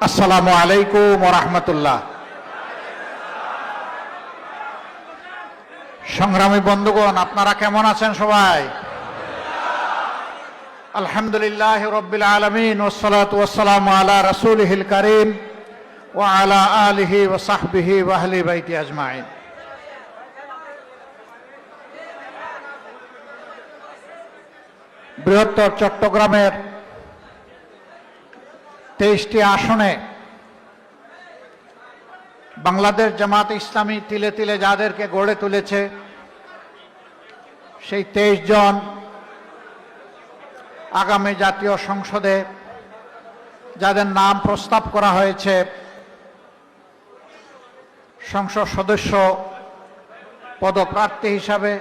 আসসালামু আলাইকুম ওয়া রাহমাতুল্লাহ। সংগ্রামী বন্ধুগণ, আপনারা কেমন আছেন সবাই? আলহামদুলিল্লাহি রাব্বিল আলামিন ওয়াসসালাতু ওয়াসসালামু আলা রাসূলিহিল কারীম ওয়া আলা আলিহি ওয়া সাহবিহি ওয়া আহলি বাইতি আজমাইন। বৃহত্তর চট্টগ্রামের 23টি আসনে বাংলাদেশ জামাত ইসলামী তিলে তিলে যাদেরকে গড়ে তুলেছে, সেই 23 জন আগামী জাতীয় সংসদে যাদের নাম প্রস্তাব করা হয়েছে সংসদ সদস্য পদপ্রার্থী হিসাবে,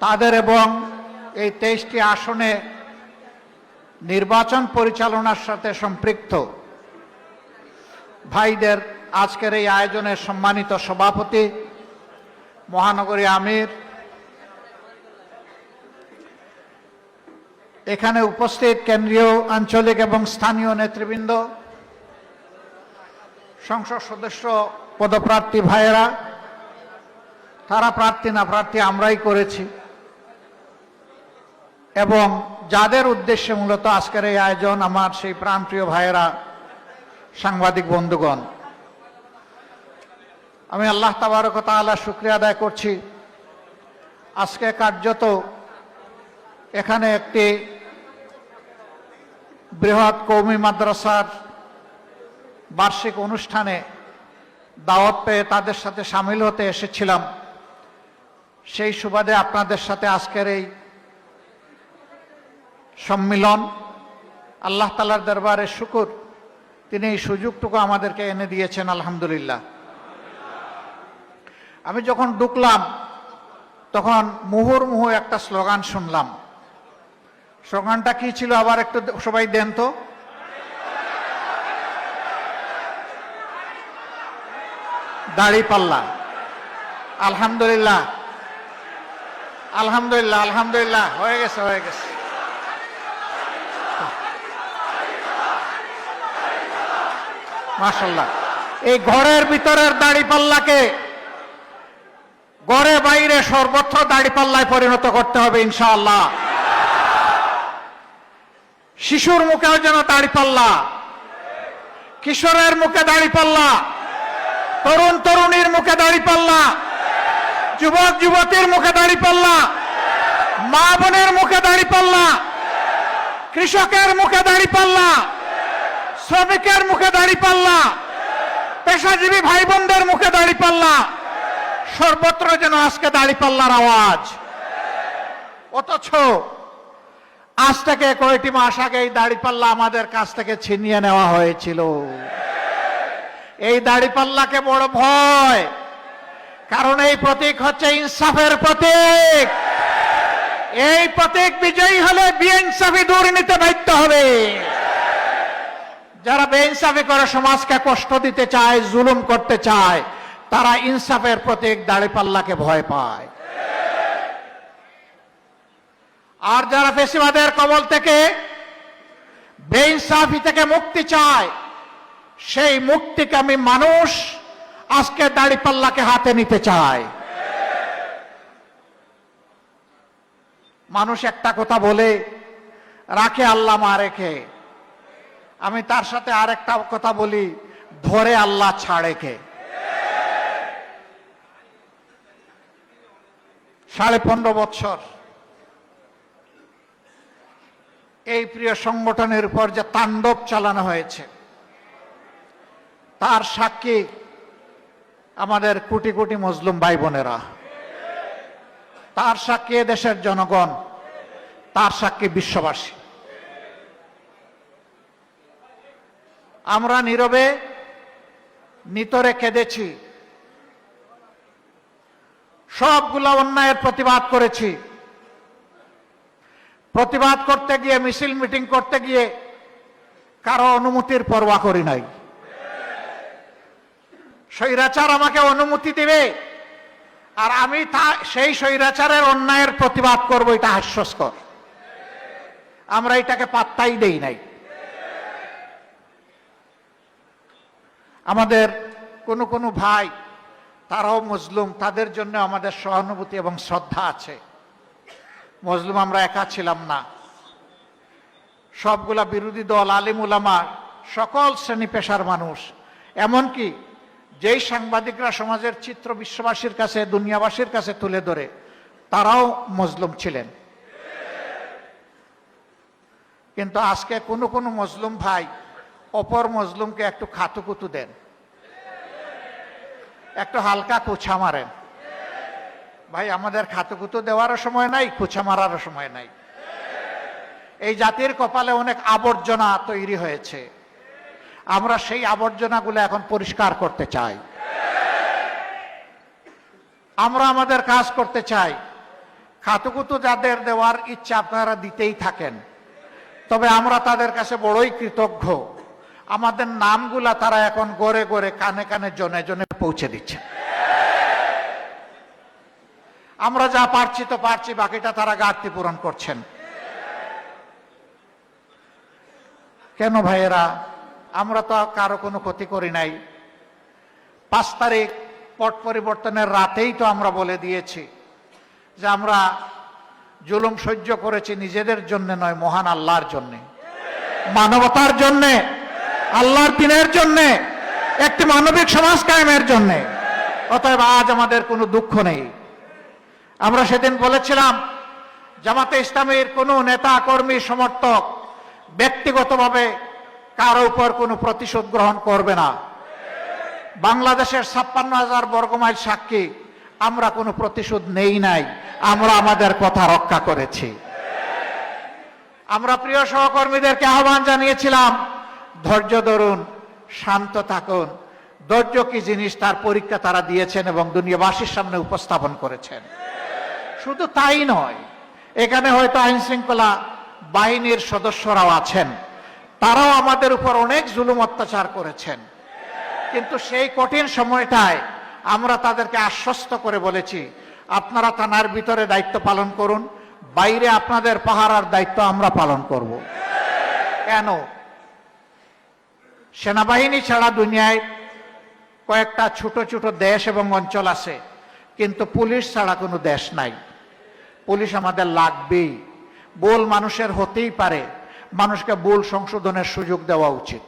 তাদের এবং এই 23টি আসনে নির্বাচন পরিচালনার সাথে সম্পৃক্ত ভাইদের আজকের এই আয়োজনের সম্মানিত সভাপতি, মহানগরী আমির, এখানে উপস্থিত কেন্দ্রীয়, আঞ্চলিক এবং স্থানীয় নেতৃবৃন্দ, সংসদ সদস্য পদপ্রার্থী ভাইয়েরা, তারা প্রার্থী না প্রার্থী আমরাই করেছি, এবং যাদের উদ্দেশ্যে মূলত আজকের এই আয়োজন, আমার সেই প্রাণপ্রিয় ভাইয়েরা, সাংবাদিক বন্ধুগণ, আমি আল্লাহ তাবারক ওয়া তাআলা শুকরিয়া আদায় করছি। আজকে কার্যত এখানে একটি বৃহৎ কওমি মাদ্রাসার বার্ষিক অনুষ্ঠানে দাওয়াত পেয়ে তাদের সাথে সামিল হতে এসেছিলাম। সেই সুবাদে আপনাদের সাথে আজকের এই সম্মিলন, আল্লাহ তাআলার দরবারে শুকর, তিনি এই সুযোগটুকু আমাদেরকে এনে দিয়েছেন, আলহামদুলিল্লাহ। আমি যখন ঢুকলাম তখন মুহুর্মুহু একটা স্লোগান শুনলাম। স্লোগানটা কি ছিল আবার একটু সবাই দেন তো? দাড়িপাল্লা। আলহামদুলিল্লাহ, আলহামদুলিল্লাহ, আলহামদুলিল্লাহ, হয়ে গেছে, হয়ে গেছে। মাশাআল্লাহ। এই ঘরের ভিতরের দাড়িপাল্লাকে ঘরে বাইরে সর্বত্র দাড়িপাল্লায় পরিণত করতে হবে ইনশাআল্লাহ। শিশুর মুখেও যেন দাড়িপাল্লা, কিশোরের মুখে দাড়িপাল্লা, তরুণ তরুণীর মুখে দাড়িপাল্লা, যুবক যুবতীর মুখে দাড়িপাল্লা, মা বোনের মুখে দাড়িপাল্লা, কৃষকের মুখে দাড়িপাল্লা, শ্রমিকের মুখে দাড়িপাল্লা, পেশাজীবী ভাই বোনদের মুখে দাড়িপাল্লা, সর্বত্র যেন আজকে দাড়িপাল্লার আওয়াজ। অথচ আজ থেকে কয়েকটি মাস আগে এই দাড়িপাল্লা আমাদের কাছ থেকে ছিনিয়ে নেওয়া হয়েছিল। এই দাড়িপাল্লাকে বড় ভয়, কারণ এই প্রতীক হচ্ছে ইনসাফের প্রতীক। এই প্রতীক বিজয়ী হলে বেইনসাফি দূর নিতে বাধ্য হবে। যারা বেইনসাফি করে সমাজকে কষ্ট দিতে চায়, জুলুম করতে চায়, তারা ইনসাফের প্রতীক দাড়িপাল্লাকে ভয় পায়। আর যারা ফ্যাসিবাদের কবল থেকে, বেইনসাফি থেকে মুক্তি চায়, সেই মুক্তিকামী মানুষ আজকে দাড়িপাল্লাকে হাতে নিতে চায়। মানুষ একটা কথা বলে, রাখে আল্লাহ মা রেখে। আমি তার সাথে আরেকটা কথা বলি, ধরে আল্লাহ ছাড়ে কে। 15.5 বছর এই প্রিয় সংগঠনের উপর যে তাণ্ডব চালানো হয়েছে, তার সাক্ষী আমাদের কোটি কোটি মুসলিম ভাই বোনেরা, তার সাক্ষী দেশের জনগণ, তার সাক্ষী বিশ্ববাসী। আমরা নীরবে নিতরে কেঁদেছি, সবগুলা অন্যায়ের প্রতিবাদ করেছি। প্রতিবাদ করতে গিয়ে, মিছিল মিটিং করতে গিয়ে কারো অনুমতির পরোয়া করি নাই। স্বৈরাচার আমাকে অনুমতি দিবে আর আমি সেই স্বৈরাচারের অন্যায়ের প্রতিবাদ করব, এটা হাস্যস্কর। আমরা এটাকে পাত্তাই দেই নাই। আমাদের কোনো ভাই তারাও মজলুম, তাদের জন্য আমাদের সহানুভূতি এবং শ্রদ্ধা আছে। মজলুম আমরা একা ছিলাম না, সবগুলা বিরোধী দল, আলিম উলামা, সকল শ্রেণী পেশার মানুষ, এমনকি যেই সাংবাদিকরা সমাজের চিত্র বিশ্ববাসীর কাছে, দুনিয়াবাসীর কাছে তুলে ধরে, তারাও মজলুম ছিলেন। কিন্তু আজকে কোনো মজলুম ভাই অপর মজলুমকে একটু খাতুকুতু দেন, একটু হালকা কুছা মারেন। ভাই, আমাদের খাতুকুতু দেওয়ারও সময় নাই, কুছা মারারও সময় নাই। এই জাতির কপালে অনেক আবর্জনা তৈরি হয়েছে, আমরা সেই আবর্জনাগুলো এখন পরিষ্কার করতে চাই। আমরা আমাদের কাজ করতে চাই। খাতুকুতু যাদের দেওয়ার ইচ্ছা আপনারা দিতেই থাকেন, তবে আমরা তাদের কাছে বড়ই কৃতজ্ঞ। আমাদের নামগুলা তারা এখন গড়ে গড়ে, কানে কানে, জনে জনে পৌঁছে দিচ্ছে। আমরা যা পারছি তো পারছি, বাকিটা তারা ঘাটতি পূরণ করছেন। কেন ভাইয়েরা? আমরা তো কারো কোনো ক্ষতি করি নাই। 5 তারিখ পট পরিবর্তনের রাতেই তো আমরা বলে দিয়েছি যে আমরা জুলুম সহ্য করেছি নিজেদের জন্য নয়, মহান আল্লাহর জন্যে, মানবতার জন্যে, আল্লাহর দিনের জন্যে, একটি মানবিক সমাজ কায়েমের জন্যে। অতএব আজ আমাদের কোনো দুঃখ নেই। আমরা সেদিন বলেছিলাম জামাতে ইসলামীর কোনো নেতা, কর্মী, সমর্থক ব্যক্তিগতভাবে কারো উপর কোনো প্রতিশোধ গ্রহণ করবে না। বাংলাদেশের 56,000 বর্গমাইল সাক্ষী, আমরা কোনো প্রতিশোধ নেই নাই, আমরা আমাদের কথা রক্ষা করেছি। আমরা প্রিয় সহকর্মীদেরকে আহ্বান জানিয়েছিলাম, ধৈর্য ধরুন, শান্ত থাকুন। ধৈর্য কি জিনিস তার পরীক্ষা তারা দিয়েছেন এবং দুনিয়াবাসীর সামনে উপস্থাপন করেছেন। শুধু তাই নয়, এখানে হয়তো আইন শৃঙ্খলা বাহিনীর সদস্যরাও আছেন, তারাও আমাদের উপর অনেক জুলুম অত্যাচার করেছেন। কিন্তু সেই কঠিন সময়টায় আমরা তাদেরকে আশ্বস্ত করে বলেছি, আপনারা থানার ভিতরে দায়িত্ব পালন করুন, বাইরে আপনাদের পাহারার দায়িত্ব আমরা পালন করব। কেন? সেনাবাহিনী ছাড়া দুনিয়ায় কয়েকটা ছোট ছোট দেশ এবং অঞ্চল আছে, কিন্তু পুলিশ ছাড়া কোনো দেশ নাই। পুলিশ আমাদের লাগবেই। ভুল মানুষের হতেই পারে, মানুষকে ভুল সংশোধনের সুযোগ দেওয়া উচিত।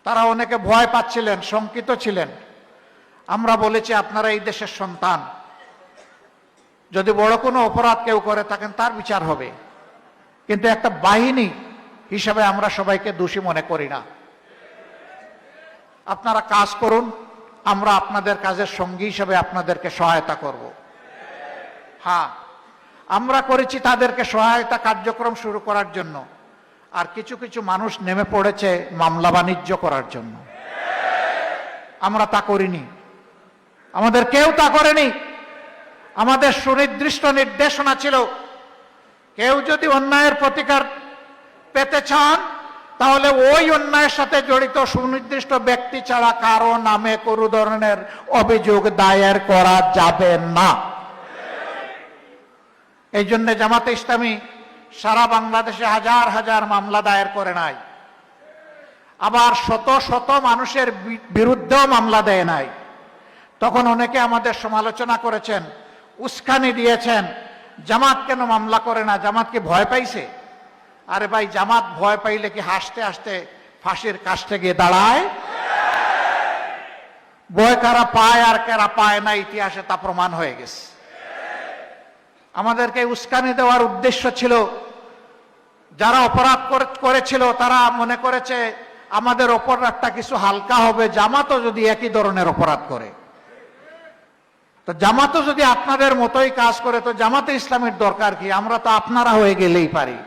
তারা অনেকে ভয় পাচ্ছিলেন, শঙ্কিত ছিলেন। আমরা বলেছি, আপনারা এই দেশের সন্তান, যদি বড় কোনো অপরাধ কেউ করে থাকেন তার বিচার হবে, কিন্তু একটা বাহিনী হিসাবে আমরা সবাইকে দোষী মনে করি না। আপনারা কাজ করুন, আমরা আপনাদের কাজের সঙ্গী হিসাবে আপনাদেরকে সহায়তা করব। হ্যাঁ, আমরা করেছি তাদেরকে সহায়তা কার্যক্রম শুরু করার জন্য, আর কিছু কিছু মানুষ নেমে পড়েছে মামলা বাণিজ্য করার জন্য। আমরা তা করিনি, আমাদের কেউ তা করেনি। আমাদের সুনির্দিষ্ট নির্দেশনা ছিল, কেউ যদি অন্যায়ের প্রতিকার পেতে চান, তাহলে ওই অন্যায়ের সাথে জড়িত সুনির্দিষ্ট ব্যক্তি ছাড়া কারো নামে কোনো ধরনের অভিযোগ দায়ের করা যাবে না। এই জন্য জামাতে ইসলামী সারা বাংলাদেশে হাজার হাজার মামলা দায়ের করে নাই, আবার শত শত মানুষের বিরুদ্ধেও মামলা দেয় নাই। তখন অনেকে আমাদের সমালোচনা করেছেন, উস্কানি দিয়েছেন, জামাত কেন মামলা করে না, জামাত কি ভয় পাইছে? আরে ভাই, জামাত ভয় পাইলে কি হাসতে হাসতে ফাঁসির কাছে গিয়ে দাঁড়ায়? ভয় কারা পায় আর কারা পায় না, ইতিহাসে তা প্রমাণ হয়ে গেছে। আমাদেরকে উস্কানি দেওয়ার উদ্দেশ্য ছিল, যারা অপরাধ করেছিল তারা মনে করেছে আমাদের অপরাধটা কিছু হালকা হবে, জামাতও যদি একই ধরনের অপরাধ করে। তো জামাতও যদি আপনাদের মতোই কাজ করে, তো জামাতে ইসলামের দরকার কি? আমরা তো আপনারা হয়ে গেলেই পারি।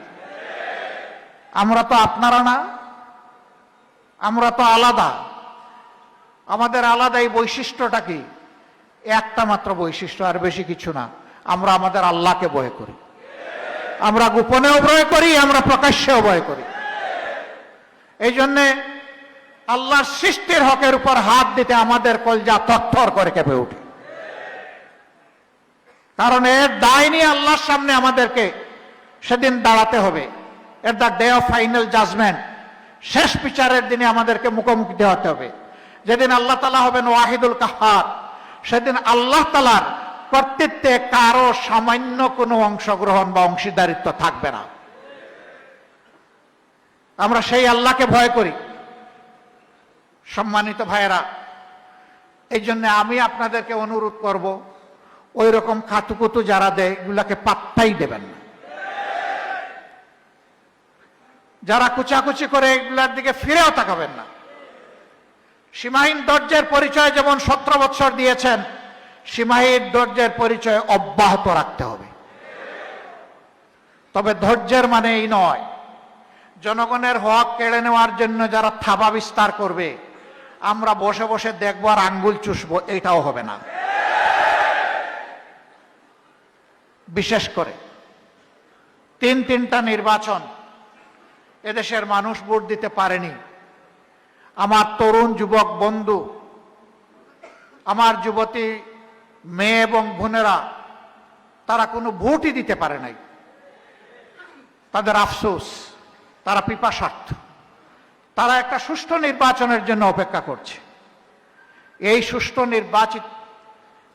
আমরা তো আপনারা না, আমরা তো আলাদা। আমাদের আলাদা এই বৈশিষ্ট্যটা কি? একটা মাত্র বৈশিষ্ট্য, আর বেশি কিছু না। আমরা আমাদের আল্লাহকে ভয় করি। আমরা গোপনেও ভয় করি, আমরা প্রকাশ্যেও ভয় করি। এই জন্যে আল্লাহর সৃষ্টির হকের উপর হাত দিতে আমাদের কলজা থরথর করে কেঁপে ওঠে। কারণ এর দায় নিয়ে আল্লাহর সামনে আমাদেরকে সেদিন দাঁড়াতে হবে। At the day of final judgement শেষ বিচারের দিনে আমাদেরকে মুখোমুখি হতে হবে। যেদিন আল্লাহ তাআলা হবেন ওয়াহিদুল কাহ্হার, সেদিন আল্লাহ তাআলার কর্তৃত্বে কারো সামান্য কোনো অংশগ্রহণ বা অংশীদারিত্ব থাকবে না। আমরা সেই আল্লাহকে ভয় করি। সম্মানিত ভাইয়েরা, এই জন্য আমি আপনাদেরকে অনুরোধ করব, ওই রকম খাতুকুতু যারা দেয় এগুলাকে পাত্তাই দেবেন না। যারা কুচাকুচি করে এগুলার দিকে ফিরেও তাকাবেন না। সীমাহীন ধৈর্যের পরিচয় যেমন 17 বছর দিয়েছেন, সীমাহীন ধৈর্যের পরিচয় অব্যাহত রাখতে হবে। তবে ধৈর্যের মানে এই নয় জনগণের হক কেড়ে নেওয়ার জন্য যারা থাবা বিস্তার করবে আমরা বসে বসে দেখবো আর আঙ্গুল চুষবো, এটাও হবে না। বিশেষ করে তিনটা নির্বাচন এদেশের মানুষ ভোট দিতে পারেনি। আমার তরুণ যুবক বন্ধু, আমার যুবতী মেয়ে এবং বোনেরা, তারা কোনো ভোটই দিতে পারে নাই। তাদের আফসোস, তারা পিপাসার্থ, তারা একটা সুষ্ঠু নির্বাচনের জন্য অপেক্ষা করছে। এই সুষ্ঠু নির্বাচিত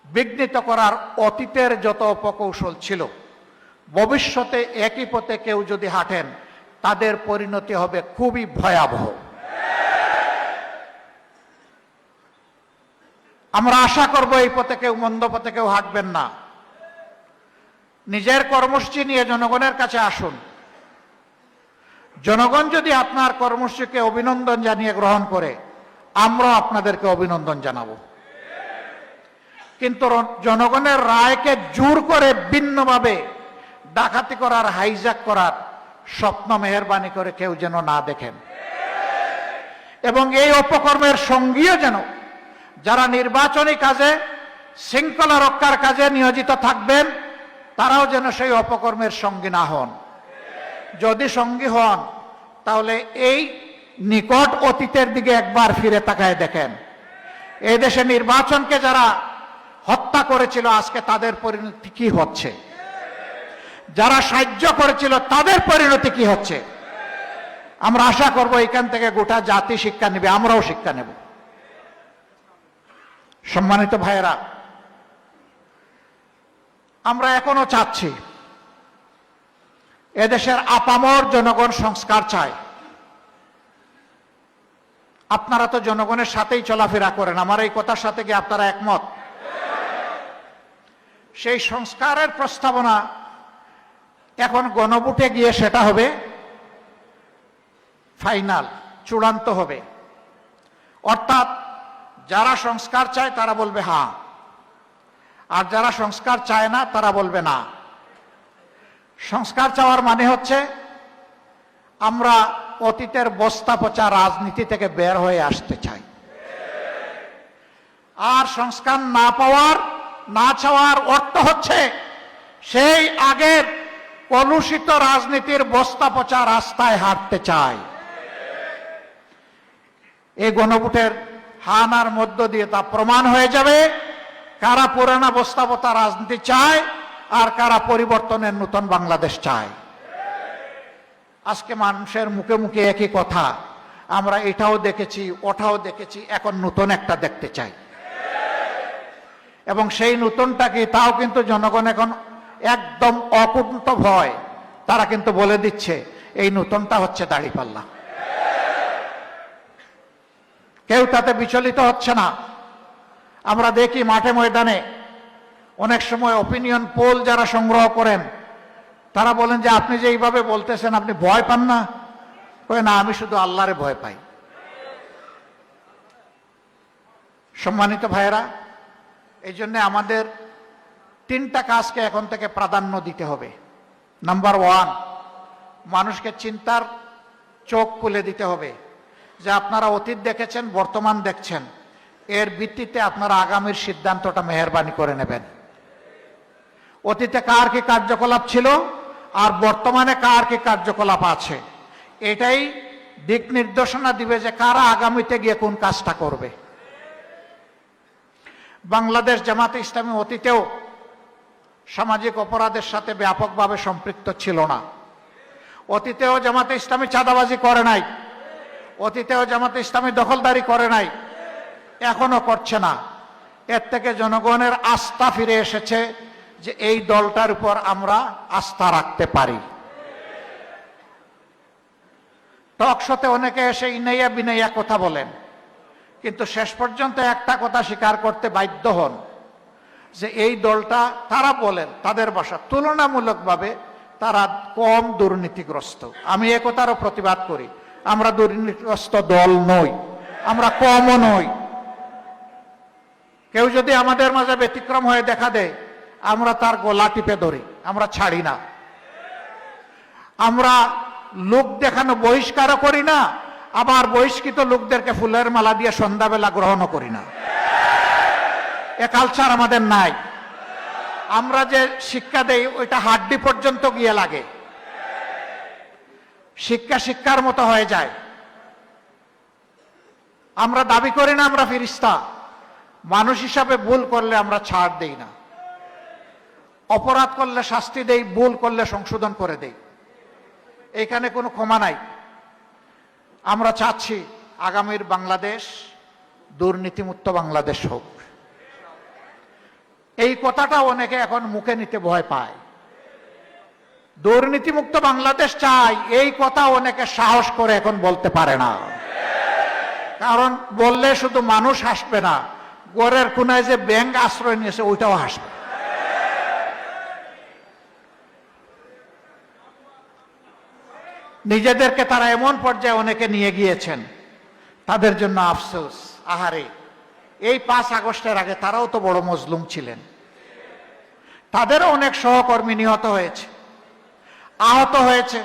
বিঘ্নিত করার অতীতের যত অপকৌশল ছিল, ভবিষ্যতে একই পথে কেউ যদি হাঁটেন তাদের পরিণতি হবে খুবই ভয়াবহ। আমরা আশা করব এই পথে কেউ, মন্দ পথে কেউ হাঁটবেন না। নিজের কর্মসূচি নিয়ে জনগণের কাছে আসুন। জনগণ যদি আপনার কর্মসূচিকে অভিনন্দন জানিয়ে গ্রহণ করে, আমরা আপনাদেরকে অভিনন্দন জানাবো। কিন্তু জনগণের রায়কে জোর করে ভিন্নভাবে ডাকাতি করার, হাইজ্যাক করার স্বপ্ন মেহেরবানি করে কেউ যেন না দেখেন। এবং এই অপকর্মের সঙ্গীও যেন যারা নির্বাচনী কাজে, শৃঙ্খলা রক্ষার কাজে নিয়োজিত থাকবেন, তারাও যেন সেই অপকর্মের সঙ্গী না হন। যদি সঙ্গী হন তাহলে এই নিকট অতীতের দিকে একবার ফিরে তাকায় দেখেন। এই দেশে নির্বাচনকে যারা হত্যা করেছিল আজকে তাদের পরিণতি কি হচ্ছে, যারা সাহায্য করেছিল তাদের পরিণতি কি হচ্ছে। আমরা আশা করব এখান থেকে গোটা জাতি শিক্ষা নেবে, আমরাও শিক্ষা নেব। সম্মানিত ভাইয়েরা, আমরা এখনো চাচ্ছি এদেশের আপামর জনগণ সংস্কার চায়। আপনারা তো জনগণের সাথেই চলাফেরা করেন, আমার এই কথার সাথে কি আপনারা একমত? সেই সংস্কারের প্রস্তাবনা এখন গণভোটে গিয়ে সেটা হবে ফাইনাল, চূড়ান্ত হবে। অর্থাৎ যারা সংস্কার চায় তারা বলবে হ্যাঁ, আর যারা সংস্কার চায় না তারা বলবে না। সংস্কার চাওয়ার মানে হচ্ছে আমরা অতীতের বস্তা পচা রাজনীতি থেকে বের হয়ে আসতে চাই। আর সংস্কার না চাওয়ার অর্থ হচ্ছে সেই আগের কলুষিত রাজনীতির বস্তা পচা রাস্তায় হাঁটতে চাই। এই গণভোটের হানার মধ্য দিয়ে তা প্রমাণ হয়ে যাবে কারা পুরানা বস্তা পচা রাজনীতি চায় আর কারা পরিবর্তনের নতুন বাংলাদেশ চায়। আজকে মানুষের মুখে মুখে একই কথা, আমরা এটাও দেখেছি ওটাও দেখেছি, এখন নতুন একটা দেখতে চাই। এবং সেই নতুনটা কি, তাও কিন্তু জনগণ এখন একদম অকুণ্ঠ ভয়, তারা কিন্তু বলে দিচ্ছে এই নতুনটা হচ্ছে দাঁড়িপাল্লা। কেউ তাতে বিচলিত হচ্ছে না। আমরা দেখি মাঠে ময়দানে অনেক সময় অপিনিয়ন পোল যারা সংগ্রহ করেন তারা বলেন যে আপনি যে এইভাবে বলতেছেন আপনি ভয় পান না? কই না, আমি শুধু আল্লাহরে ভয় পাই। সম্মানিত ভাইয়েরা, এই জন্য আমাদের তিনটা কাজকে এখন থেকে প্রাধান্য দিতে হবে। নাম্বার 1, মানুষকে চিন্তার চোখ খুলে দিতে হবে যে আপনারা অতীত দেখেছেন, বর্তমান দেখছেন, এর ভিত্তিতে আপনারা আগামীর সিদ্ধান্তটা মেহেরবানি করে নেবেন। অতীতে কার কি কার্যকলাপ ছিল আর বর্তমানে কার কি কার্যকলাপ আছে, এটাই দিক নির্দেশনা দিবে যে কারা আগামীতে গিয়ে কোন কাজটা করবে। বাংলাদেশ জামাতে ইসলামী অতীতেও সামাজিক অপরাধের সাথে ব্যাপকভাবে সম্পৃক্ত ছিল না। অতীতেও জামাতে ইসলামী চাঁদাবাজি করে নাই, অতীতেও জামাতে ইসলামী দখলদারি করে নাই, এখনো করছে না। এর থেকে জনগণের আস্থা ফিরে এসেছে যে এই দলটার উপর আমরা আস্থা রাখতে পারি। টক শোতে অনেকে এসে ইনাইয়া বিনাইয়া কথা বলেন, কিন্তু শেষ পর্যন্ত একটা কথা স্বীকার করতে বাধ্য হন যে এই দলটা, তারা বলেন তাদের ভাষা, তুলনামূলকভাবে তারা কম দুর্নীতিগ্রস্ত। আমি একথারও প্রতিবাদ করি, আমরা দুর্নীতিগ্রস্ত দল নই, আমরা কমও নই। কেউ যদি আমাদের মাঝে ব্যতিক্রম হয়ে দেখা দেয়, আমরা তার গলা টিপে ধরি, আমরা ছাড়ি না। আমরা লোক দেখানো বহিষ্কারও করি না, আবার বহিষ্কৃত লোকদেরকে ফুলের মালা দিয়ে সন্ধ্যাবেলা গ্রহণও করি না। এ কালচার আমাদের নাই। আমরা যে শিক্ষা দেই ওইটা হাড্ডি পর্যন্ত গিয়ে লাগে, শিক্ষা শিক্ষার মতো হয়ে যায়। আমরা দাবি করি না আমরা ফেরেশতা, মানুষ হিসাবে ভুল করলে আমরা ছাড় দেই না, অপরাধ করলে শাস্তি দেই, ভুল করলে সংশোধন করে দেই, এখানে কোনো ক্ষমা নাই। আমরা চাচ্ছি আগামীর বাংলাদেশ দুর্নীতিমুক্ত বাংলাদেশ হোক। এই কথাটা অনেকে এখন মুখে নিতে ভয় পায়। দুর্নীতিমুক্ত বাংলাদেশ চাই, এই কথা অনেকে সাহস করে এখন বলতে পারে না। কারণ বললে শুধু মানুষ হাসবে না, গড়ের কোনায় যে ব্যাংক আশ্রয় নিয়েছে ওইটাও হাসবে। নিজেদেরকে তারা এমন পর্যায়ে অনেকে নিয়ে গিয়েছেন, তাদের জন্য আফসোস। আহারে, এই 5 আগস্টের আগে তারাও তো বড় মজলুম ছিলেন, তাদেরও অনেক সহকর্মী নিহত হয়েছে, আহত হয়েছে,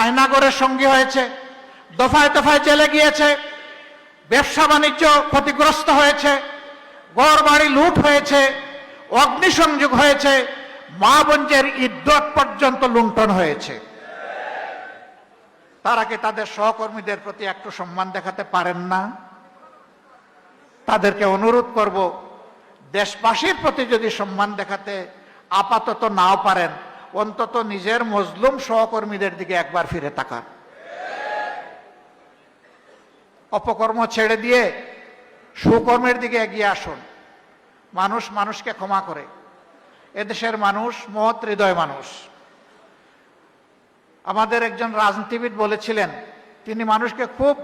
আয়নাগরের সঙ্গী হয়েছে, দফায় দফায় জেলে গিয়েছে, ব্যবসা বাণিজ্য ক্ষতিগ্রস্ত হয়েছে, ঘর বাড়ি লুট হয়েছে, অগ্নিসংযোগ হয়েছে, মা বোনদের ইজ্জত পর্যন্ত লুণ্ঠন হয়েছে। তারা কি তাদের সহকর্মীদের প্রতি একটু সম্মান দেখাতে পারেন না? তাদেরকে অনুরোধ করব, দেশবাসীর প্রতি যদি সম্মান দেখাতে আপাতত নাও পারেন, অন্তত নিজের মজলুম সহকর্মীদের দিকে একবার ফিরে তাকান। অপকর্ম ছেড়ে দিয়ে সুকর্মের দিকে এগিয়ে আসুন। মানুষ মানুষকে ক্ষমা করে। এদেশের মানুষ মহৎ হৃদয় মানুষ। আমাদের একজন রাজনীতিবিদ বলেছিলেন, তিনি মানুষকে খুব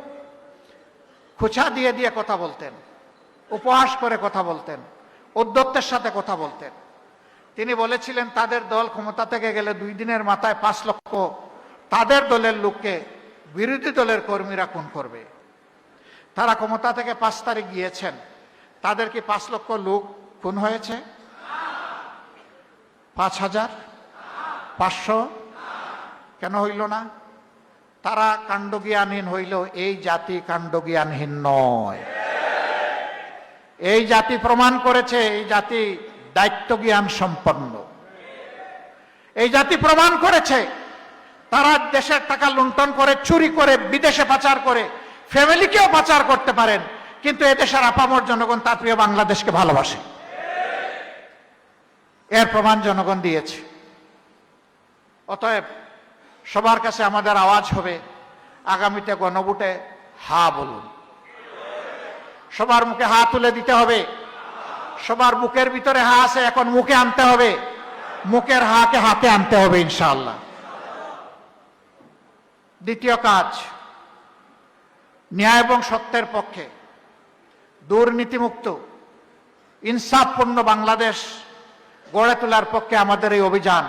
খোঁচা দিয়ে দিয়ে কথা বলতেন, উপহাস করে কথা বলতেন, উদ্যত্তের সাথে কথা বলতেন। তিনি বলেছিলেন তাদের দল ক্ষমতা থেকে গেলে 2 দিনের মাথায় 5 লক্ষ তাদের দলের লোককে বিরোধী দলের কর্মীরা খুন করবে। তারা ক্ষমতা থেকে 5 তারিখ গিয়েছেন, তাদের কি 5 লক্ষ লোক খুন হয়েছে? 5000, 500 কেন হইল না? তারা কাণ্ডজ্ঞানহীন হইল, এই জাতি কাণ্ডজ্ঞানহীন নয়। এই জাতি প্রমাণ করেছে এই জাতি দায়িত্ব জ্ঞান সম্পন্ন। এই জাতি প্রমাণ করেছে তারা দেশের টাকা লুণ্ঠন করে, চুরি করে, বিদেশে পাচার করে, ফ্যামিলিকেও পাচার করতে পারেন, কিন্তু এদেশের আপামর জনগণ তার প্রিয় বাংলাদেশকে ভালোবাসে। এর প্রমাণ জনগণ দিয়েছে। অতএব সবার কাছে আমাদের আওয়াজ হবে, আগামীতে গণভোটে হা বলুন। সবার মুখে হা তুলে দিতে হবে। সবার বুকের ভিতরে হা আছে, এখন মুখে আনতে হবে, মুখের হাকে হাতে আনতে হবে ইনশাআল্লাহ। দ্বিতীয় কাজ, ন্যায় এবং সত্যের পক্ষে, দুর্নীতিমুক্ত ইনসাফপূর্ণ বাংলাদেশ গড়ে তোলার পক্ষে আমাদের এই অভিযান।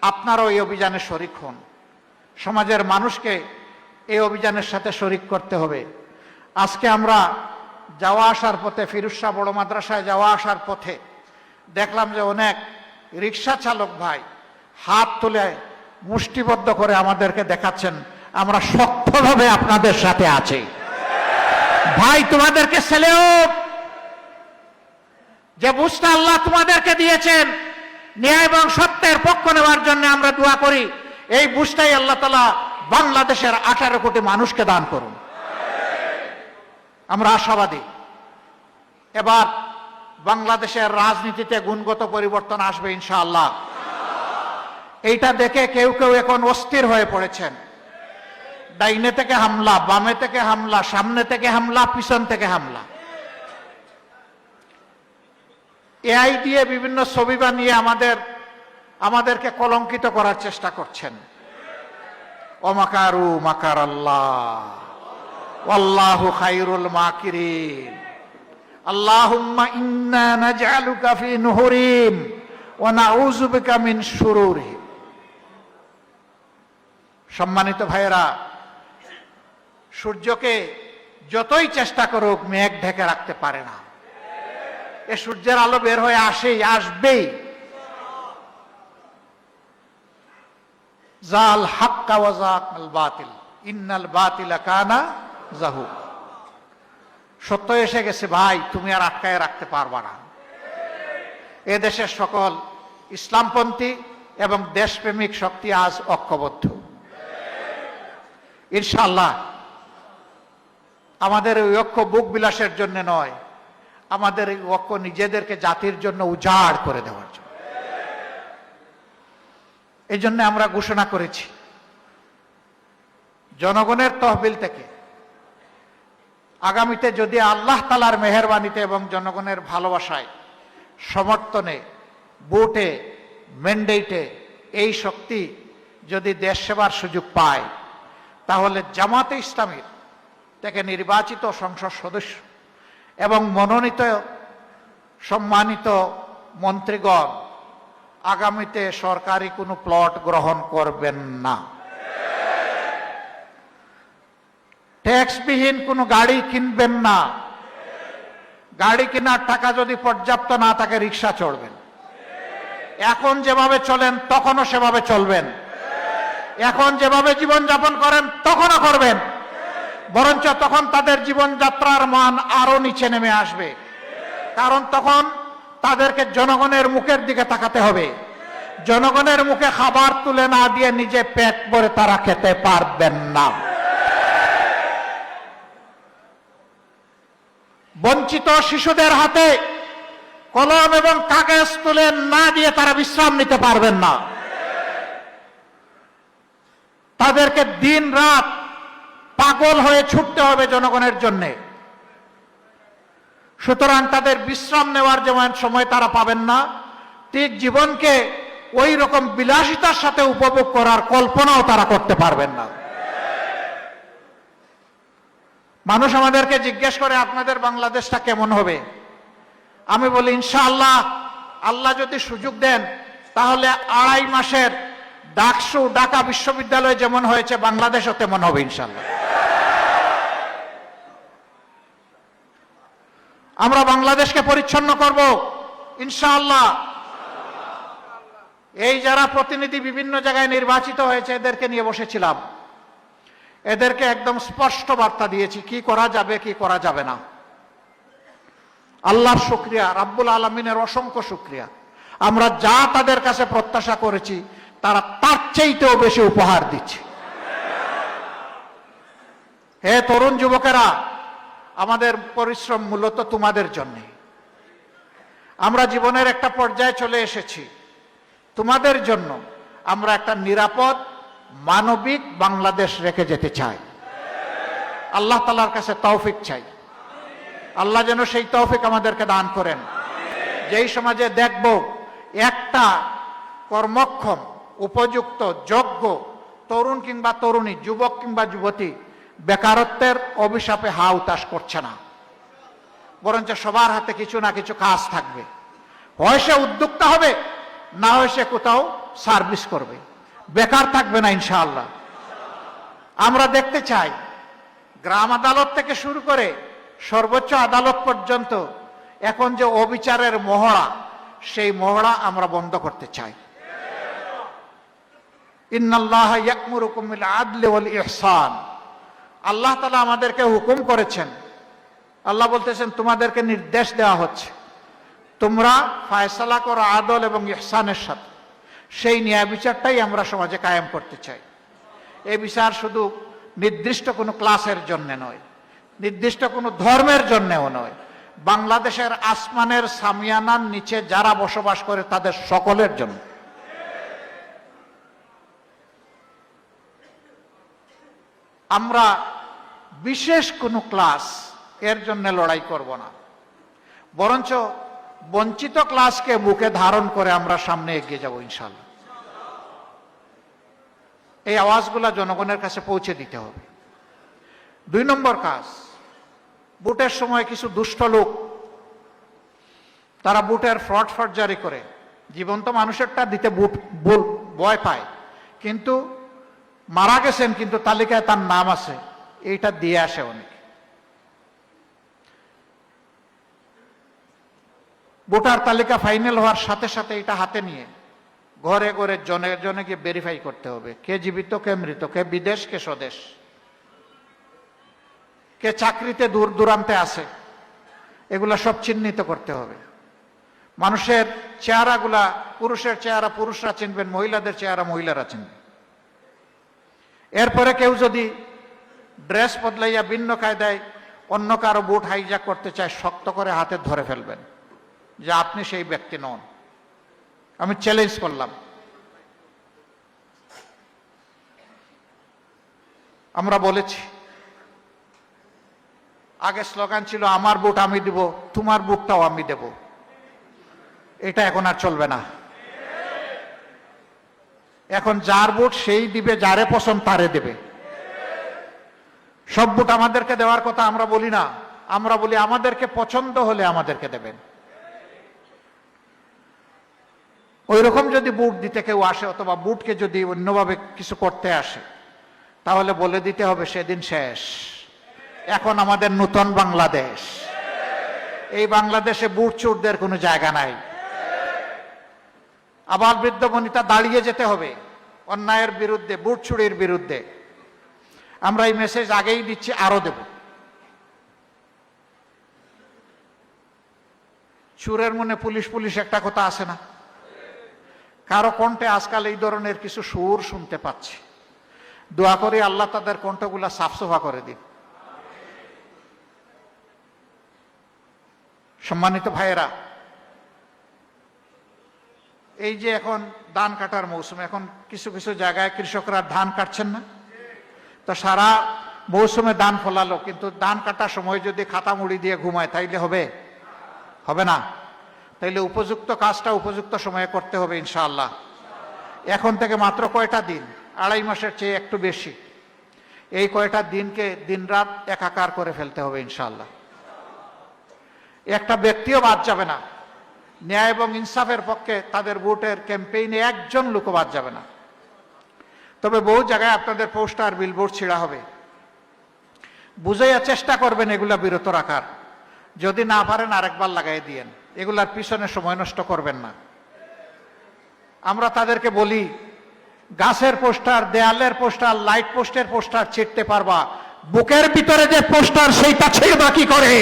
আপনারাও এই অভিযানে শরিক হন। সমাজের মানুষকে এই অভিযানের সাথে শরিক করতে হবে। আজকে আমরা যাওয়া আসার পথে, ফিরোজ শাহ বড় মাদ্রাসায় যাওয়া আসার পথে দেখলাম যে অনেক রিক্সা চালক ভাই হাত তুলে মুষ্টিবদ্ধ করে আমাদেরকে দেখাচ্ছেন, আমরা শক্তভাবে আপনাদের সাথে আছি ভাই। তোমাদেরকে সেলিউট। যে বুঝটা আল্লাহ তোমাদেরকে দিয়েছেন ন্যায় এবং সত্যের পক্ষ নেওয়ার জন্য আমরা দোয়া করি, এই বুঝটাই আল্লাহ তাআলা বাংলাদেশের 18 কোটি মানুষকে দান করুন। আমরা আশাবাদী এবার বাংলাদেশের রাজনীতিতে গুণগত পরিবর্তন আসবে ইনশাআল্লাহ। এইটা দেখে কেউ কেউ এখন অস্থির হয়ে পড়েছেন। ডাইনে থেকে হামলা, বামে থেকে হামলা, সামনে থেকে হামলা, পিছন থেকে হামলা। এআই দিয়ে বিভিন্ন ছবি বানিয়ে আমাদেরকে কলঙ্কিত করার চেষ্টা করছেন। ওমাকারু মাকার আল্লাহ ওয়াল্লাহু খায়রুল মাকিরিন। আল্লাহুম্মা ইন্না নাজআলুকা ফি নুহুরিম ওয়া নাউযু বিকা মিন শুরুরিহিম। সম্মানিত ভাইয়েরা, সূর্যকে যতই চেষ্টা করুক মেঘ ঢেকে রাখতে পারে না। এ সূর্যের আলো বের হয়ে আসবেই। জাল হাক্কা ওয়া যাকাল বাতিল ইন্নাল বাতিলা কানা যাহুক। সত্য এসে গেছে ভাই, তুমি আর আটকায় রাখতে পারবা না। এ দেশের সকল ইসলামপন্থী এবং দেশপ্রেমিক শক্তি আজ ঐক্যবদ্ধ। ইনশাআল্লাহ আমাদের এই ঐক্য বুক বিলাসের জন্য নয়, আমাদের এই ঐক্য নিজেদেরকে জাতির জন্য উজাড় করে দেওয়ার জন্য। এই জন্য আমরা ঘোষণা করেছি জনগণের তহবিল থেকে আগামীতে যদি আল্লাহ তাআলার মেহেরবানিতে এবং জনগণের ভালোবাসায়, সমর্থনে, ভোটে, ম্যান্ডেটে এই শক্তি যদি দেশ সেবার সুযোগ পায়, তাহলে জামাতে ইসলামীর থেকে নির্বাচিত সংসদ সদস্য এবং মনোনীত সম্মানিত মন্ত্রীগণ আগামীতে সরকারি কোনো প্লট গ্রহণ করবেন না। ট্যাক্সবিহীন কোনো গাড়ি কিনবেন না। গাড়ি কেনার টাকা যদি পর্যাপ্ত না থাকে রিক্সা চড়বেন। এখন যেভাবে চলেন তখনও সেভাবে চলবেন। এখন যেভাবে জীবনযাপন করেন তখনও করবেন, বরঞ্চ তখন তাদের জীবনযাত্রার মান আরো নিচে নেমে আসবে। কারণ তখন তাদেরকে জনগণের মুখের দিকে তাকাতে হবে। জনগণের মুখে খাবার তুলে না দিয়ে নিজে পেট ভরে তারা খেতে পারবেন না। বঞ্চিত শিশুদের হাতে কলম এবং কাগজ তুলে না দিয়ে তারা বিশ্রাম নিতে পারবেন না। তাদেরকে দিন রাত পাগল হয়ে ছুটতে হবে জনগণের জন্য। সুতরাং তাদের বিশ্রাম নেওয়ার যেমন সময় তারা পাবেন না, ঠিক জীবনকে ওই রকম বিলাসিতার সাথে উপভোগ করার কল্পনাও তারা করতে পারবেন না। মানুষ আমাদেরকে জিজ্ঞেস করে আপনাদের বাংলাদেশটা কেমন হবে। আমি বলি ইনশাআল্লাহ, আল্লাহ যদি সুযোগ দেন তাহলে 2.5 মাসের ডাকসু ঢাকা বিশ্ববিদ্যালয় যেমন হয়েছে বাংলাদেশও তেমন হবে ইনশাআল্লাহ। আমরা বাংলাদেশকে পরিচ্ছন্ন করব ইনশাআল্লাহ। এই যারা প্রতিনিধি বিভিন্ন জায়গায় নির্বাচিত হয়েছে এদেরকে নিয়ে বসেছিলাম, এদেরকে একদম স্পষ্ট বার্তা দিয়েছি কি করা যাবে কি করা যাবে না। আল্লাহর শুকরিয়া, রাব্বুল আলামিনের অসংখ্য শুকরিয়া, আমরা যা তাদের কাছে প্রত্যাশা করেছি তারা তার চাইতেও বেশি উপহার দিচ্ছে। হে তরুণ যুবকেরা, আমাদের পরিশ্রম মূলত তোমাদের জন্য। আমরা জীবনের একটা পর্যায়ে চলে এসেছি, তোমাদের জন্য আমরা একটা নিরাপদ মানবিক বাংলাদেশ রেখে যেতে চাই। আল্লাহ তাআলার কাছে তৌফিক চাই, আল্লাহ যেন সেই তৌফিক আমাদেরকে দান করেন। যেই সমাজে দেখব একটা কর্মক্ষম, উপযুক্ত, যোগ্য তরুণ কিংবা তরুণী, যুবক কিংবা যুবতী বেকারত্বের অভিশাপে হা উতাস করছে না, বরঞ্চ সবার হাতে কিছু না কিছু কাজ থাকবে। হয় সে উদ্যোক্তা হবে, না হয় সে কোথাও সার্ভিস করবে, বেকার থাকবে না ইনশাআল্লাহ। আমরা দেখতে চাই গ্রাম আদালত থেকে শুরু করে সর্বোচ্চ আদালত পর্যন্ত এখন যে অবিচারের মহড়া, সেই মহড়া আমরা বন্ধ করতে চাই। ইন্নাল্লাহা ইয়া'মুরুকুম বিল আদলি ওয়াল ইহসান। আল্লাহ তাআলা আমাদেরকে হুকুম করেছেন, আল্লাহ বলতেছেন তোমাদেরকে নির্দেশ দেওয়া হচ্ছে তোমরা ফয়সালা করো আদল এবং ইহসানের সাথে। সেই ন্যায় বিচারটাই আমরা সমাজে কায়েম করতে চাই। এই বিচার শুধু নির্দিষ্ট কোনো ক্লাসের জন্য নয়, নির্দিষ্ট কোনো ধর্মের জন্যও নয়, বাংলাদেশের আসমানের সামিয়ানার নিচে যারা বসবাস করে তাদের সকলের জন্য। আমরা বিশেষ কোনো ক্লাস এর জন্য লড়াই করব না, বরঞ্চ বঞ্চিত ক্লাসকে বুকে ধারণ করে আমরা সামনে এগিয়ে যাব ইনশাআল্লাহ। এই আওয়াজগুলা জনগণের কাছে পৌঁছে দিতে হবে। 2 নম্বর কাজ, ভোটের সময় কিছু দুষ্ট লোক তারা ভোটের ফ্রড জারি করে, জীবন্ত মানুষেরটা দিতে ভয় পায়, কিন্তু মারা গেছেন কিন্তু তালিকায় তার নাম আছে, এইটা দিয়ে আসে অনেক। ভোটার তালিকা ফাইনাল হওয়ার সাথে সাথে এটা হাতে নিয়ে ঘরে ঘরে জনে জনে গিয়ে ভেরিফাই করতে হবে কে জীবিত, কে মৃত, কে বিদেশ, কে স্বদেশ, কে চাকরিতে দূর দূরান্তে আছে, এগুলা সব চিহ্নিত করতে হবে। মানুষের চেহারাগুলা, পুরুষের চেহারা পুরুষরা চিনবেন, মহিলাদের চেহারা মহিলারা চিনবেন। এরপরে কেউ যদি ড্রেস বদলাইয়া ভিন্ন কায়দায় অন্য কারো ভোট হাইজ্যাক করতে চায়, শক্ত করে হাতে ধরে ফেলবেন যে আপনি সেই ব্যক্তি নন। আমি চ্যালেঞ্জ করলাম। আমরা বলেছি, আগে স্লোগান ছিল আমার ভোট আমি দিব, তোমার ভোটটাও আমি দেব। এটা এখন আর চলবে না। এখন যার ভোট সেই দিবে, যারে পছন্দ তারে দেবে। সব ভোট আমাদেরকে দেওয়ার কথা আমরা বলি না, আমরা বলি আমাদেরকে পছন্দ হলে আমাদেরকে দেবেন। ওই রকম যদি ভোট দিতে কেউ আসে, অথবা ভোটকে যদি অন্যভাবে কিছু করতে আসে, তাহলে বলে দিতে হবে সেদিন শেষ। এখন আমাদের নতুন বাংলাদেশ, এই বাংলাদেশে ভোট চোরদের কোনো জায়গা নাই। আবার বৃদ্ধ বনিতা দাঁড়িয়ে যেতে হবে অন্যায়ের বিরুদ্ধে, ভোট চুরির বিরুদ্ধে। আমরা এই মেসেজ আগেই দিচ্ছি, আরো দেব। চুরের মনে পুলিশ পুলিশ একটা কথা আছে না? কারো কণ্ঠে আজকাল এই ধরনের কিছু সুর শুনতে পাচ্ছি। দোয়া করি আল্লাহ তাদের কণ্ঠগুলা সাফসুফা করে দিন। সম্মানিত ভাইয়েরা, এই যে এখন ধান কাটার মৌসুম, এখন কিছু কিছু জায়গায় কৃষকরা ধান কাটছেন না, তো সারা মৌসুমে ধান ফলালো, কিন্তু ধান কাটার সময় যদি খাতা মুড়ি দিয়ে ঘুমায় তাইলে হবে? হবে না। তাইলে উপযুক্ত কাজটা উপযুক্ত সময়ে করতে হবে ইনশাআল্লাহ। এখন থেকে মাত্র কয়টা দিন, 2.5 মাসের চেয়ে একটু বেশি, এই কয়টা দিনকে দিনরাত একাকার করে ফেলতে হবে ইনশাআল্লাহ। একটা ব্যক্তিও বাদ যাবে না। ন্যায় এবং ইনসাফের পক্ষে তাদের ভোটের ক্যাম্পেইনে একজন লোকও বাদ যাবে না। তবে বহু জায়গায় আপনাদের পোস্টার বিলবোর্ড ছিঁড়া হবে, বুঝাইয়া চেষ্টা করবেন এগুলা বিরত রাখার। যদি না পারেন আরেকবার লাগাই দিয়েন, এগুলার পিছনে সময় নষ্ট করবেন না। আমরা তাদেরকে বলি, গাছের পোস্টার, দেয়ালের পোস্টার, লাইট পোস্টের পোস্টার ছিঁড়তে পারবা, বুকের ভিতরে যে পোস্টার সেইটা ছিঁড়বা কি করে?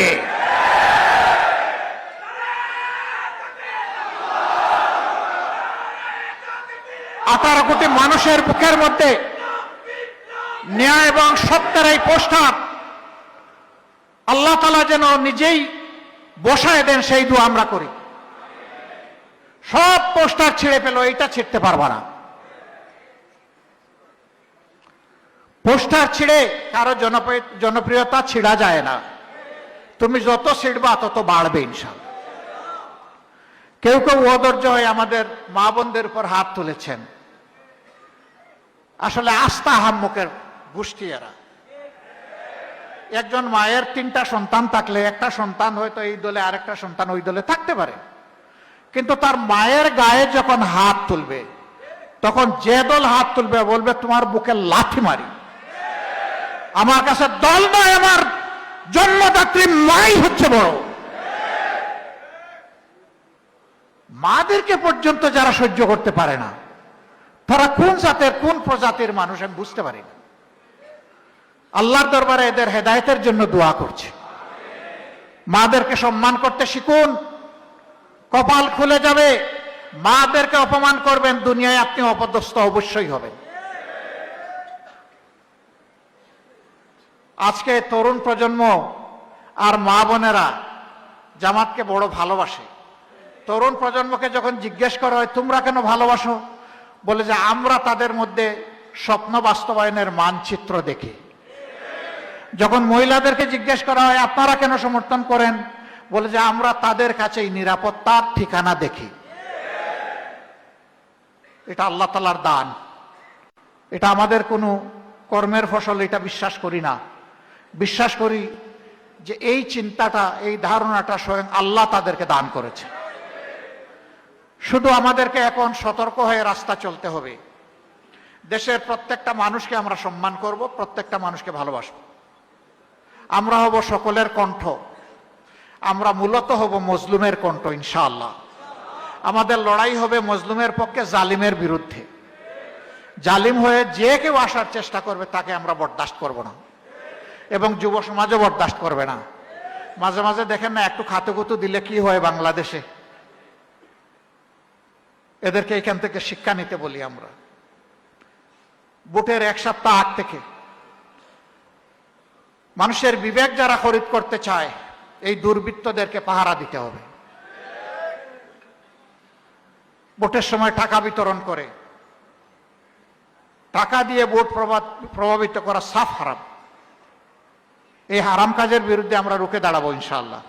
18 কোটি মানুষের বুকের মধ্যে ন্যায় এবং সত্যের এই পোস্টার আল্লাহ তাআলা যেন নিজেই বসায় দেন, সেই দোয়া আমরা করি। সব পোস্টার ছিঁড়ে ফেলো, এইটা ছিঁড়তে পারবা না। পোস্টার ছিঁড়ে কারো জনপ্রিয়তা ছিঁড়া যায় না। তুমি যত ছিঁড়বা তত বাড়বে ইনশাআল্লাহ। কেউ কেউ অধৈর্য হয়ে আমাদের মা বোনদের উপর হাত তুলেছেন। আসলে আস্থা আহাম্মকের গোষ্ঠী এরা। একজন মায়ের 3টা সন্তান থাকলে একটা সন্তান হয়তো এই দলে, আরেকটা সন্তান ওই দলে থাকতে পারে, কিন্তু তার মায়ের গায়ে যখন হাত তুলবে, তখন যে দল হাত তুলবে বলবে তোমার বুকে লাথি মারি। আমার কাছে দল নয়, আমার জন্মদাত্রী মাই হচ্ছে বড়। মাদেরকে পর্যন্ত যারা সহ্য করতে পারে না, তারা কোন জাতের, কোন প্রজাতির মানুষ আমি বুঝতে পারি না। আল্লাহর দরবারে এদের হেদায়েতের জন্য দোয়া করছি। মাদেরকে সম্মান করতে শিখুন, কপাল খুলে যাবে। মাদেরকে অপমান করবেন, দুনিয়ায় আপনি অপদস্থ অবশ্যই হবেন। আজকে তরুণ প্রজন্ম আর মা বোনেরা জামাতকে বড় ভালোবাসে। তরুণ প্রজন্মকে যখন জিজ্ঞেস করা হয় তোমরা কেন ভালোবাসো, বলে যে আমরা তাদের মধ্যে স্বপ্ন বাস্তবায়নের মানচিত্র দেখি। যখন মহিলাদেরকে জিজ্ঞেস করা হয় আপনারা কেন সমর্থন করেন, বলে যে আমরা তাদের কাছেই নিরাপত্তার ঠিকানা দেখি। এটা আল্লাহ তাআলার দান, এটা আমাদের কোনো কর্মের ফসল, এটা বিশ্বাস করি না। বিশ্বাস করি যে এই চিন্তাটা, এই ধারণাটা স্বয়ং আল্লাহ তাদেরকে দান করেছে। শুধু আমাদেরকে এখন সতর্ক হয়ে রাস্তা চলতে হবে। দেশের প্রত্যেকটা মানুষকে আমরা সম্মান করব, প্রত্যেকটা মানুষকে ভালোবাসব। আমরা হব সকলের কণ্ঠ, আমরা মূলত হব মজলুমের কণ্ঠ ইনশাআল্লাহ। আমাদের লড়াই হবে মজলুমের পক্ষে, জালিমের বিরুদ্ধে। জালিম হয়ে যে কেউ আসার চেষ্টা করবে তাকে আমরা বরদাস্ত করব না, এবং যুব সমাজও বরদাস্ত করবে না। মাঝে মাঝে দেখেন না, একটু খাতুকুতু দিলে কি হয় বাংলাদেশে। এদেরকে এখান থেকে শিক্ষা নিতে বলি আমরা। ভোটের এক সপ্তাহ আগ থেকে মানুষের বিবেক যারা খরিদ করতে চায়, এই দুর্বৃত্তদেরকে পাহারা দিতে হবে। ভোটের সময় টাকা বিতরণ করে, টাকা দিয়ে ভোট প্রভাবিত করা সাফ হারাম। এই হারাম কাজের বিরুদ্ধে আমরা রুখে দাঁড়াবো ইনশাআল্লাহ।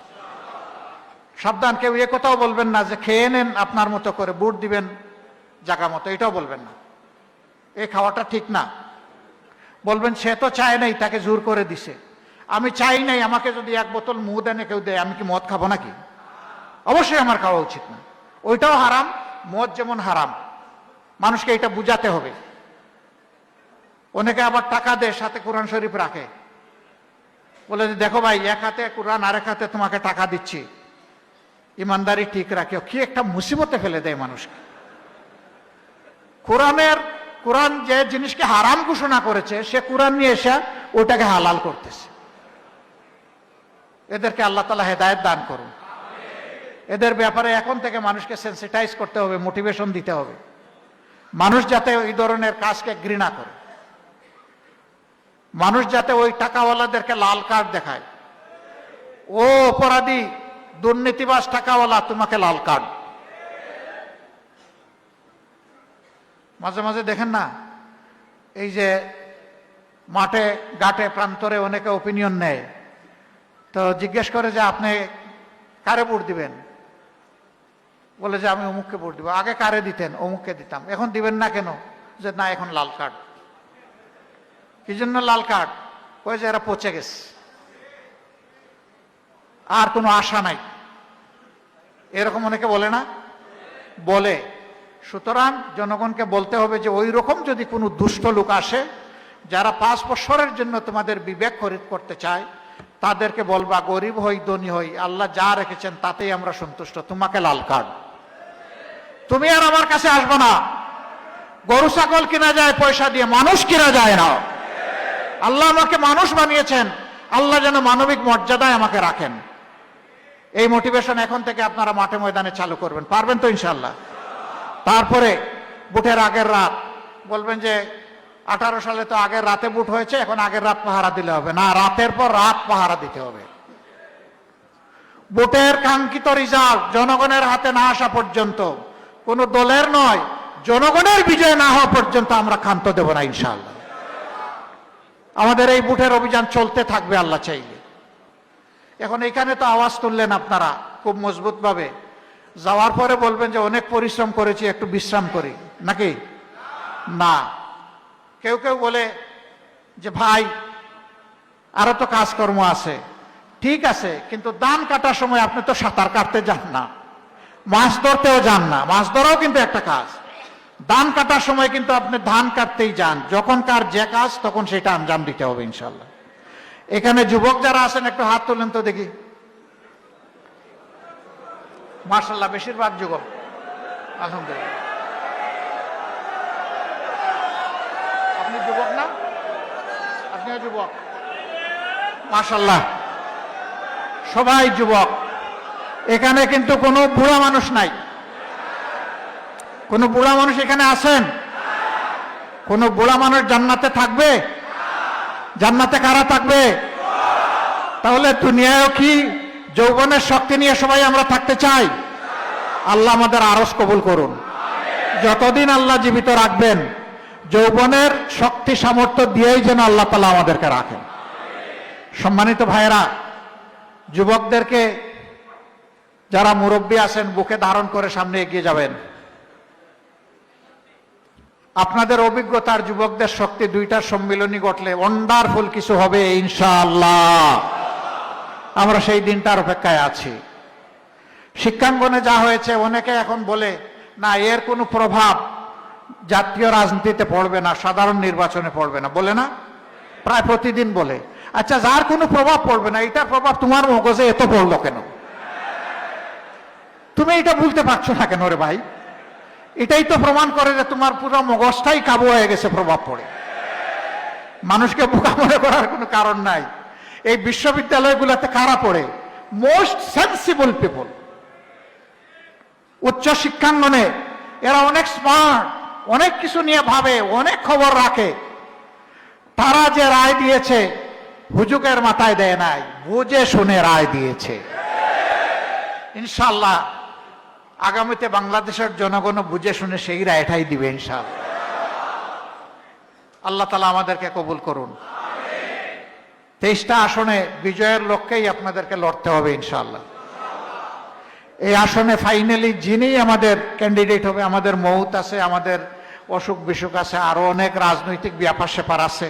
সাবধান, কেউ এ কথাও বলবেন না যে খেয়ে নেন আপনার মতো করে, ভোট দিবেন জায়গা মতো, এটাও বলবেন না। এই খাওয়াটা ঠিক না। বলবেন সে তো চায় নাই, তাকে জোর করে দিছে। আমি চাই নাই, আমাকে যদি এক বোতল মদ এনে কেউ দেয়, আমি কি মদ খাবো নাকি? অবশ্যই আমার খাওয়া উচিত না। ওইটাও হারাম, মদ যেমন হারাম। মানুষকে এটা বুঝাতে হবে। অনেকে আবার টাকা দেয়, সাথে কোরআন শরীফ রাখে, বলে যে দেখো ভাই, এক হাতে কোরআন আরেক হাতে তোমাকে টাকা দিচ্ছি, ইমানদারি ঠিক রাখিও। কি একটা মুসিবতে ফেলে দেয় মানুষকে। কোরআন যে জিনিসকে হারাম ঘোষণা করেছে, সে কোরআন নিয়ে এসে ওটাকে হালাল করতেছে। এদেরকে আল্লাহ তাআলা হেদায়েত দান করুন। এদের ব্যাপারে এখন থেকে মানুষকে সেন্সিটাইজ করতে হবে, মোটিভেশন দিতে হবে, মানুষ যাতে এই ধরনের কাজকে ঘৃণা করে, মানুষ যাতে ওই টাকাওয়ালাদেরকে লাল কার্ড দেখায়। ও অপরাধী, দুর্নীতিবাজ টাকাওয়ালা, তোমাকে লাল কার্ড। মাঝে মাঝে দেখেন না, এই যে মাঠে ঘাটে প্রান্তরে অনেকে ওপিনিয়ন নেয়, তো জিজ্ঞেস করে যে আপনি কারে ভোট দিবেন, বলে যে আমি অমুককে ভোট দিব। আগে কারে দিতেন? অমুককে দিতাম। এখন দিবেন না কেন? যে না, এখন লাল কার্ড। কি জন্য লাল কার্ড? ওই যে এরা পচে গেছে, আর কোনো আশা নাই, এরকম অনেকে বলে না, বলে। সুতরাং জনগণকে বলতে হবে যে ওই রকম যদি কোনো দুষ্ট লোক আসে, যারা 5 বছরের জন্য তোমাদের বিবেক খরিদ করতে চায়, তাদেরকে বলবা গরিব হই ধনী হই, আল্লাহ যা রেখেছেন তাতেই আমরা সন্তুষ্ট, তোমাকে লাল কার্ড। তুমি আর আমার কাছে আসবে না। গরু ছাগল কিনা যায় পয়সা দিয়ে, মানুষ কিনা যায় না। আল্লাহ আমাকে মানুষ বানিয়েছেন, আল্লাহ যেন মানবিক মর্যাদায় আমাকে রাখেন। এই মোটিভেশন এখন থেকে আপনারা মাঠে ময়দানে চালু করবেন। পারবেন তো ইনশাআল্লাহ? তারপরে ভোটের আগের রাত বলবেন যে 18 সালে তো আগের রাতে ভোট হয়েছে, এখন আগের রাত পাহারা দিলে হবে না, রাতের পর রাত পাহারা দিতে হবে। ভোটের কাঙ্ক্ষিত রিজাল্ট জনগণের হাতে না আসা পর্যন্ত, কোন দলের নয়, জনগণের বিজয় না হওয়া পর্যন্ত আমরা ক্ষান্ত দেব না ইনশাআল্লাহ। আমাদের এই ভোটের অভিযান চলতে থাকবে আল্লাহ চাইলে। এখন এখানে তো আওয়াজ তুললেন আপনারা খুব মজবুত ভাবে, যাওয়ার পরে বলবেন যে অনেক পরিশ্রম করেছি, একটু বিশ্রাম করি নাকি? না। কেউ কেউ বলে যে ভাই আরো তো কাজকর্ম আছে। ঠিক আছে, কিন্তু ধান কাটার সময় আপনি তো সাঁতার কাটতে যান না, মাছ ধরতেও যান না। মাছ ধরাও কিন্তু একটা কাজ। ধান কাটার সময় কিন্তু আপনি ধান কাটতেই যান। যখন কার যে কাজ, তখন সেটা আঞ্জাম দিতে হবে ইনশাল্লাহ। এখানে যুবক যারা আছেন একটু হাত তোলেন তো দেখি। মাশাআল্লাহ, বেশিরভাগ যুবক, আলহামদুলিল্লাহ। আপনি যুবক না? আপনিও যুবক? মাশাআল্লাহ, সবাই যুবক। এখানে কিন্তু কোনো বুড়া মানুষ নাই। কোন বুড়া মানুষ এখানে আছেন? কোন বুড়া মানুষ জান্নাতে থাকবে? জান্নাতে কারা থাকবে? তাহলে দুনিয়ায়ও কি যৌবনের শক্তি নিয়ে সবাই আমরা থাকতে চাই? আল্লাহ আমাদের আরজ কবুল করুন। যতদিন আল্লাহ জীবিত রাখবেন, যৌবনের শক্তি সামর্থ্য দিয়েই যেন আল্লাহ তাআলা আমাদেরকে রাখেন। সম্মানিত ভাইয়েরা, যুবকদেরকে যারা মুরব্বী আছেন বুকে ধারণ করে সামনে এগিয়ে যাবেন। আপনাদের অভিজ্ঞতার, যুবকদের শক্তি, দুইটার সম্মিলনী ঘটলে ওয়ান্ডারফুল কিছু হবে ইনশাআল্লাহ। আমরা সেই দিনটার অপেক্ষায় আছি। শিক্ষাঙ্গনে যা হয়েছে, অনেকে এখন বলে না এর কোনো প্রভাব জাতীয় রাজনীতিতে পড়বে না, সাধারণ নির্বাচনে পড়বে না, বলে না? প্রায় প্রতিদিন বলে। আচ্ছা, যার কোনো প্রভাব পড়বে না, এটার প্রভাব তোমার মগজে এত পড়লো কেন? তুমি এটা বলতে পারছো না কেন রে ভাই? এটাই তো প্রমাণ করে যে তোমার পুরো মগজটাই কাবু হয়ে গেছে প্রভাব পড়ে। মানুষকে বোকা মনে করার কোনো কারণ নাই। এই বিশ্ববিদ্যালয়গুলোতে কারা পড়ে? Most sensible people. উচ্চ শিক্ষাঙ্গনে এরা অনেক স্মার্ট, অনেক কিছু নিয়ে ভাবে, অনেক খবর রাখে। তারা যে রায় দিয়েছে হুজুকের মাথায় দেয় নাই, বুঝে শুনে রায় দিয়েছে। ইনশাআল্লাহ আগামীতে বাংলাদেশের জনগণ বুঝে শুনে সেই রায়টাই দিবে ইনশাআল্লাহ। আল্লাহ তাআলা আমাদেরকে কবুল করুন। 23টা আসনে বিজয়ের লক্ষ্যেই আপনাদেরকে লড়তে হবে ইনশাআল্লাহ। এই আসনে ফাইনালি যিনি আমাদের ক্যান্ডিডেট হবে, আমাদের মৌত আছে, আমাদের অসুখ বিসুখ আছে, আরো অনেক রাজনৈতিক ব্যাপার স্যাপার আছে,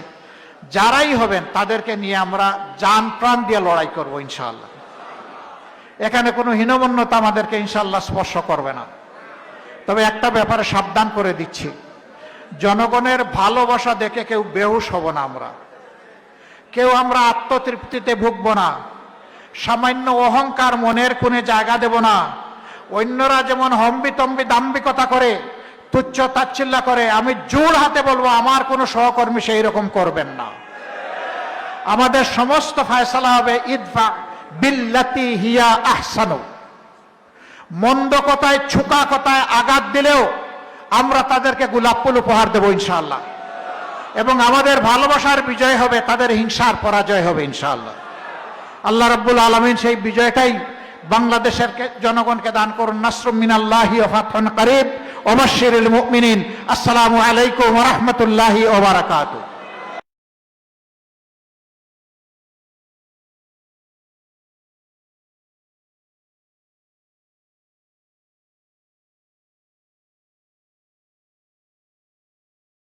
যারাই হবেন তাদেরকে নিয়ে আমরা জান প্রাণ দিয়ে লড়াই করব ইনশাআল্লাহ। এখানে কোনো হীনমন্যতা আমাদেরকে ইনশাআল্লাহ স্পর্শ করবে না। তবে একটা ব্যাপারে সাবধান করে দিচ্ছি, জনগণের ভালোবাসা দেখে কেউ বেহুশ হব না। কেউ আমরা আত্মতৃপ্তিতে ভুগব না, সামান্য অহংকার মনের কোণে জায়গা দেব না। অন্যরা যেমন হম্বিতম্বি দাম্ভিকতা করে, তুচ্ছ তাচ্ছিল্য করে, আমি জোর হাতে বলবো আমার কোনো সহকর্মী সেই রকম করবেন না। আমাদের সমস্ত ফয়সালা হবে ইদফা বিল্লাতি হিয়া আহসানু। মন্দ কথায়, ছুকা কথায় আঘাত দিলেও আমরা তাদেরকে গোলাপ ফুল উপহার দেব ইনশাআল্লাহ। এবং আমাদের ভালোবাসার বিজয় হবে, তাদের হিংসার পরাজয় হবে ইনশাআল্লাহ। আল্লাহ রাব্বুল আলামিন সেই বিজয়টাই বাংলাদেশের জনগণকে দান করুন। নাসরুম মিনাল্লাহি ওয়া ফাতহুন করিব ওয়া বাশশিরিল মুমিনিন। আসসালামু আলাইকুম ওয়া রাহমাতুল্লাহি ওয়া বারাকাতুহু।